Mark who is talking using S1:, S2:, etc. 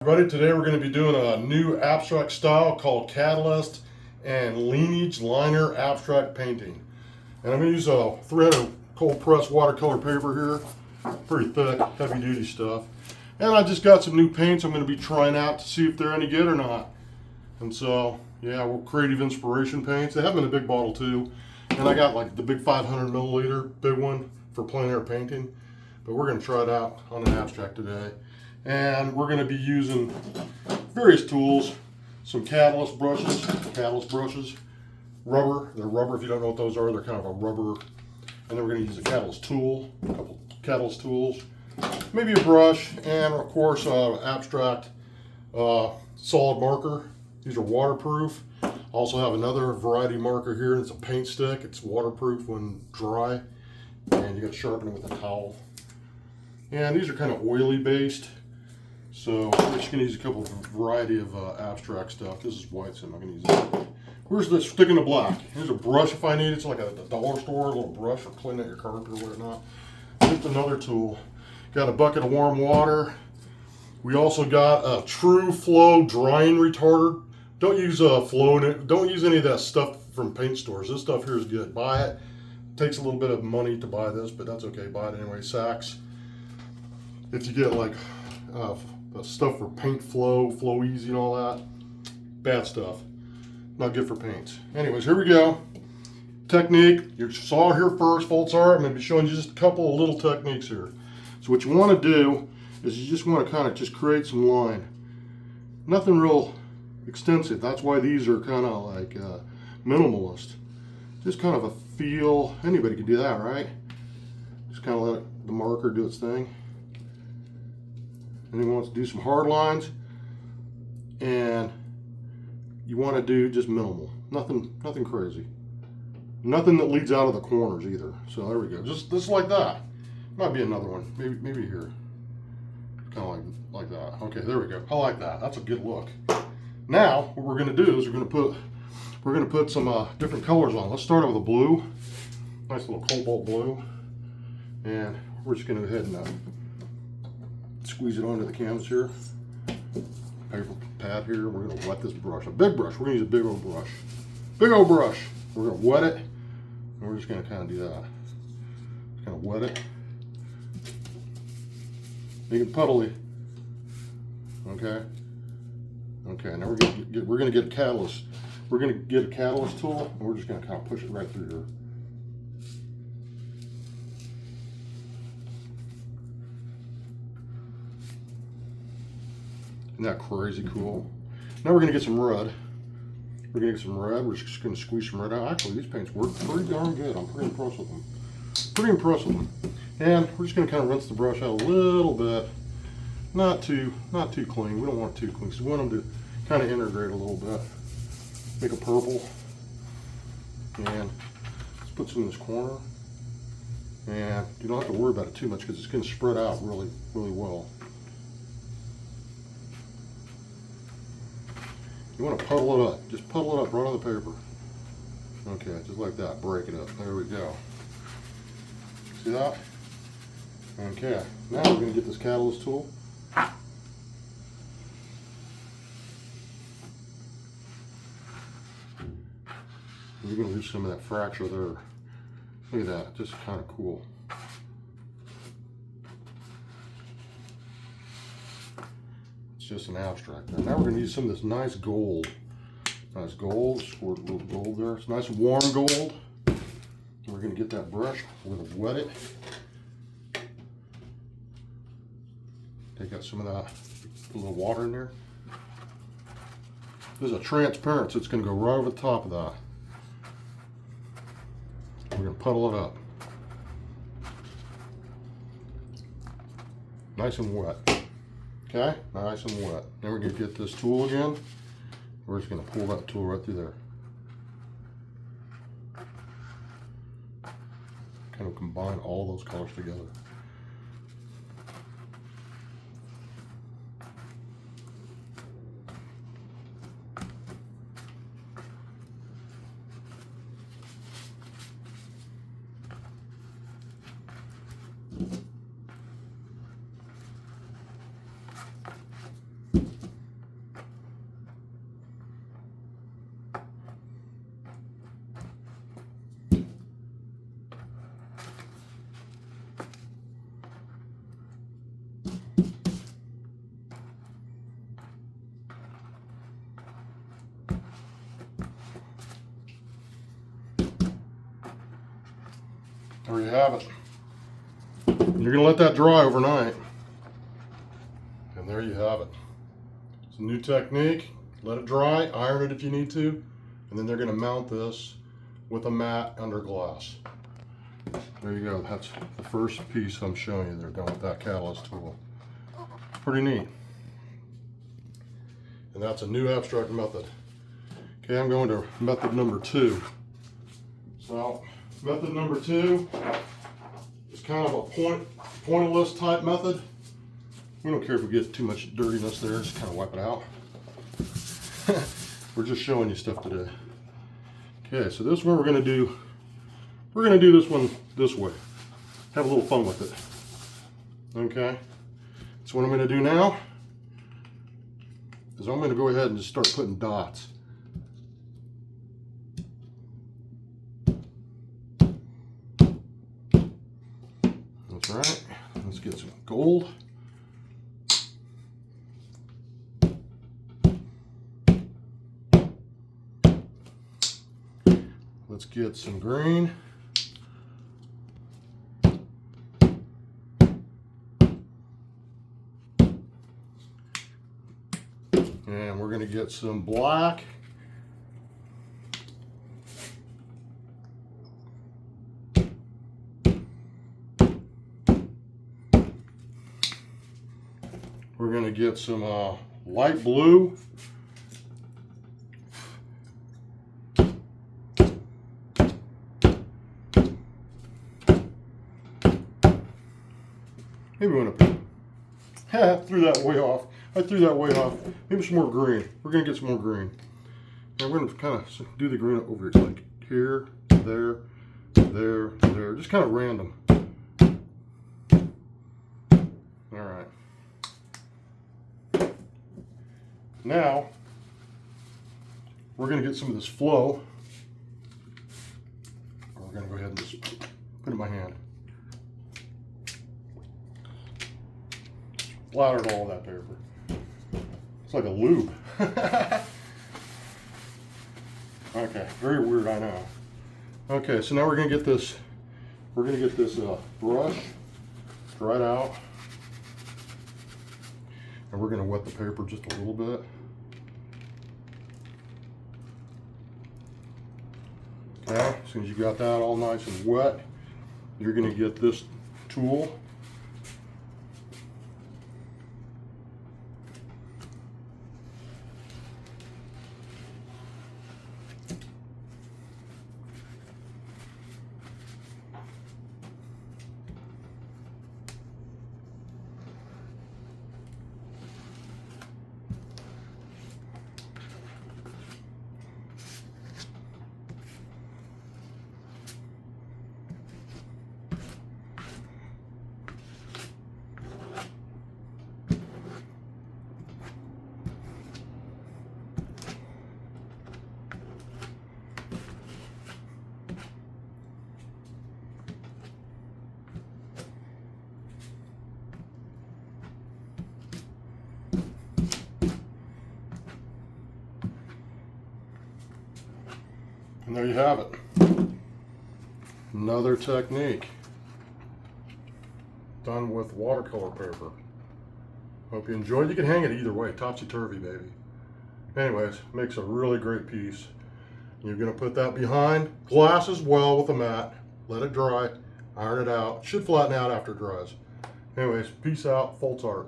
S1: Everybody, today we're going to be doing a new abstract style called Catalyst and Lineage Liner Abstract Painting. And I'm going to use a 300 cold press watercolor paper here. Pretty thick, heavy duty stuff. And I just got some new paints I'm going to be trying out to see if they're any good or not. And so, yeah, we're creative inspiration paints. They have them in a big bottle too. And I got like the big 500 milliliter big one for plein air painting. But we're going to try it out on an abstract today. And we're going to be using various tools, some catalyst brushes, rubber. They're rubber. If you don't know what those are, they're kind of a rubber. And then we're going to use a catalyst tool, a couple catalyst tools, maybe a brush, and of course abstract solid marker. These are waterproof. Also have another variety marker here. It's a paint stick. It's waterproof when dry, and you got to sharpen it with a towel. And these are kind of oily based. So we're just going to use a couple of variety of abstract stuff. This is white, so I'm not going to use it. Where's the sticking to black? Here's a brush if I need it. It's like a dollar store, a little brush for cleaning out your carpet or whatnot. Just another tool. Got a bucket of warm water. We also got a True Flow drying retarder. Don't use don't use any of that stuff from paint stores. This stuff here is good. Buy it. Takes a little bit of money to buy this, but that's okay. Buy it anyway. Saks. If you get like stuff for paint flow easy and all that, bad stuff, not good for paints. Anyways, here we go. Technique, you saw it here first, Foltz art. I'm going to be showing you just a couple of little techniques here. So what you want to do is you just want to kind of just create some line. Nothing real extensive. That's why these are kind of like minimalist. Just kind of a feel. Anybody can do that, right? Just kind of let the marker do its thing. And then you want to do some hard lines, and you want to do just minimal, nothing crazy, nothing that leads out of the corners either. So there we go, just like that. Might be another one, maybe here, kind of like that. Okay, there we go. I like that. That's a good look. Now what we're going to do is we're going to put some different colors on. Let's start out with a blue, nice little cobalt blue, and we're just going to go ahead and squeeze it onto the canvas here. Paper pad here. We're going to wet this brush. A big brush. We're going to use a big old brush. Big old brush. We're going to wet it. And we're just going to kind of do that. Just kind of wet it. Make it puddly. Okay. Okay. Now we're going to get a catalyst. We're going to get a catalyst tool, and we're just going to kind of push it right through here. Isn't that crazy cool? Now we're going to get some red. We're going to get some red. We're just going to squeeze some red out. Actually, these paints work pretty darn good. I'm pretty impressed with them. Pretty impressed with them. And we're just going to kind of rinse the brush out a little bit. Not too clean. We don't want it too clean. So we want them to kind of integrate a little bit. Make a purple. And let's put some in this corner. And you don't have to worry about it too much because it's going to spread out really, really well. You want to puddle it up. Just puddle it up right on the paper. Okay, just like that. Break it up. There we go. See that? Okay. Now we're going to get this catalyst tool. You're going to lose some of that fracture there. Look at that. Just kind of cool. Just an abstract there. Now we're going to use some of this nice gold. Nice gold, squirt a little gold there. It's nice warm gold. We're going to get that brush. We're going to wet it. Take out some of that, put a little water in there. This is a transparent, so it's going to go right over the top of that. We're going to puddle it up. Nice and wet. Okay, nice and wet. Then we're going to get this tool again. We're just going to pull that tool right through there. Kind of combine all those colors together. There you have it. You're gonna let that dry overnight. And there you have it. It's a new technique. Let it dry, iron it if you need to, and then they're gonna mount this with a mat under glass. There you go. That's the first piece I'm showing you there, done with that catalyst tool. Pretty neat. And that's a new abstract method. Okay, I'm going to method number 2. So, method number 2 is kind of a pointillist type method. We don't care if we get too much dirtiness there, just kind of wipe it out. We're just showing you stuff today. Okay, so this one we're going to do this one this way. Have a little fun with it. Okay, so what I'm going to do now is I'm going to go ahead and just start putting dots. That's right. Let's get some gold. Let's get some green. And we're going to get some black. We're going to get some light blue. Maybe we want to threw that way off. I threw that way off. Maybe some more green. We're going to get some more green. And we're going to kind of do the green over here. Like here, there, there, there. Just kind of random. All right. Now, we're going to get some of this flow. We're going to go ahead and just put it in my hand. Splattered all of that paper. It's like a lube. Okay, very weird, I know. Okay, so now we're gonna get this. We're gonna get this brush dried out, and we're gonna wet the paper just a little bit. Okay, as soon as you got that all nice and wet, you're gonna get this tool. And there you have it. Another technique done with watercolor paper. Hope you enjoyed. You can hang it either way, topsy-turvy, baby. Anyways, makes a really great piece. You're going to put that behind glass as well with a mat. Let it dry, iron it out. Should flatten out after it dries. Anyways, peace out. Foltz art.